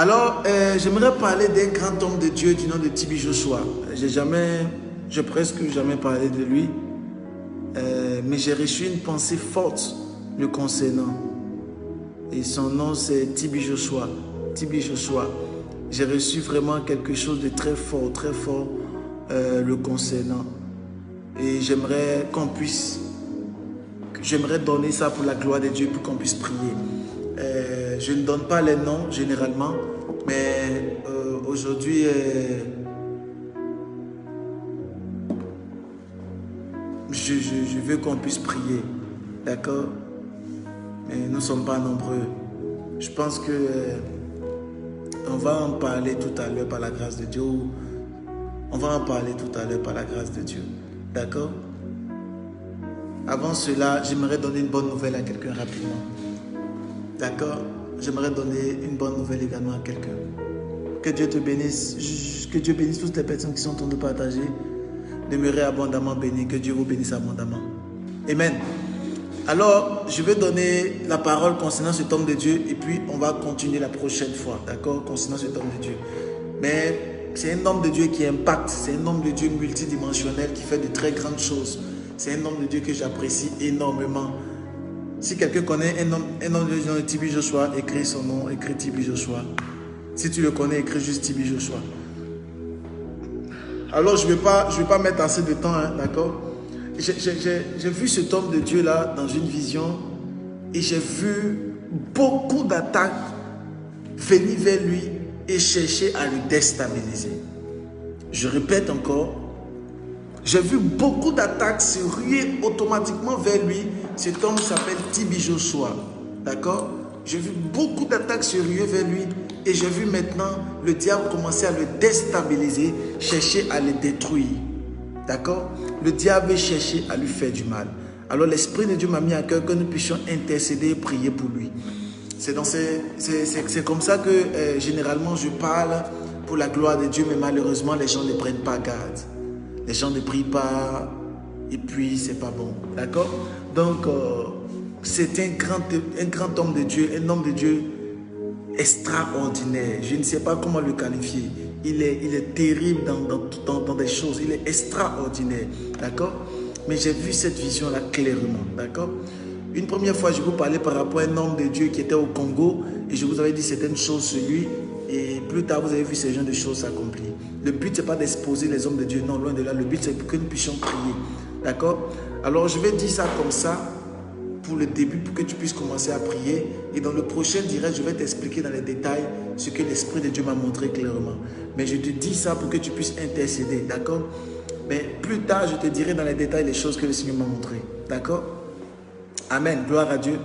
Alors, j'aimerais parler d'un grand homme de Dieu du nom de TB Joshua. J'ai presque jamais parlé de lui, mais j'ai reçu une pensée forte le concernant. Et son nom, c'est TB Joshua. TB Joshua. J'ai reçu vraiment quelque chose de très fort le concernant. Et j'aimerais donner ça pour la gloire de Dieu, pour qu'on puisse prier. Je ne donne pas les noms généralement, mais aujourd'hui, je veux qu'on puisse prier, d'accord? Mais nous ne sommes pas nombreux. Je pense que on va en parler tout à l'heure par la grâce de Dieu. On va en parler tout à l'heure par la grâce de Dieu, d'accord? Avant cela, j'aimerais donner une bonne nouvelle à quelqu'un rapidement. D'accord? J'aimerais donner une bonne nouvelle également à quelqu'un. Que Dieu te bénisse. Que Dieu bénisse toutes les personnes qui sont en train de partager. Demeurez abondamment bénis. Que Dieu vous bénisse abondamment. Amen. Alors, je vais donner la parole concernant cet homme de Dieu et puis on va continuer la prochaine fois. D'accord? Concernant cet homme de Dieu. Mais c'est un homme de Dieu qui impacte. C'est un homme de Dieu multidimensionnel qui fait de très grandes choses. C'est un homme de Dieu que j'apprécie énormément. Si quelqu'un connaît un homme de Dieu, TB Joshua, écris son nom, écris TB Joshua. Si tu le connais, écris juste TB Joshua. Alors, je ne vais pas mettre assez de temps, hein, d'accord? J'ai vu cet homme de Dieu là dans une vision et j'ai vu beaucoup d'attaques venir vers lui et chercher à le déstabiliser. Je répète encore. J'ai vu beaucoup d'attaques se ruer automatiquement vers lui. Cet homme s'appelle TB Joshua. D'accord? J'ai vu beaucoup d'attaques se ruer vers lui. Et j'ai vu maintenant le diable commencer à le déstabiliser, chercher à le détruire. D'accord? Le diable veut chercher à lui faire du mal. Alors l'Esprit de Dieu m'a mis à cœur que nous puissions intercéder et prier pour lui. C'est comme ça que généralement je parle pour la gloire de Dieu, mais malheureusement les gens ne prennent pas garde. Les gens ne prient pas et puis c'est pas bon. D'accord? Donc, c'est un grand homme de Dieu, un homme de Dieu extraordinaire. Je ne sais pas comment le qualifier. Il est terrible dans des choses. Il est extraordinaire. D'accord? Mais j'ai vu cette vision-là clairement. D'accord? Une première fois, je vous parlais par rapport à un homme de Dieu qui était au Congo et je vous avais dit certaines choses sur lui. Et plus tard, vous avez vu ces genres de choses s'accomplir. Le but, ce n'est pas d'exposer les hommes de Dieu. Non, loin de là. Le but, c'est que nous puissions prier. D'accord? Alors, je vais dire ça comme ça pour le début, pour que tu puisses commencer à prier. Et dans le prochain direct, je vais t'expliquer dans les détails ce que l'Esprit de Dieu m'a montré clairement. Mais je te dis ça pour que tu puisses intercéder. D'accord? Mais plus tard, je te dirai dans les détails les choses que le Seigneur m'a montrées. D'accord? Amen. Gloire à Dieu.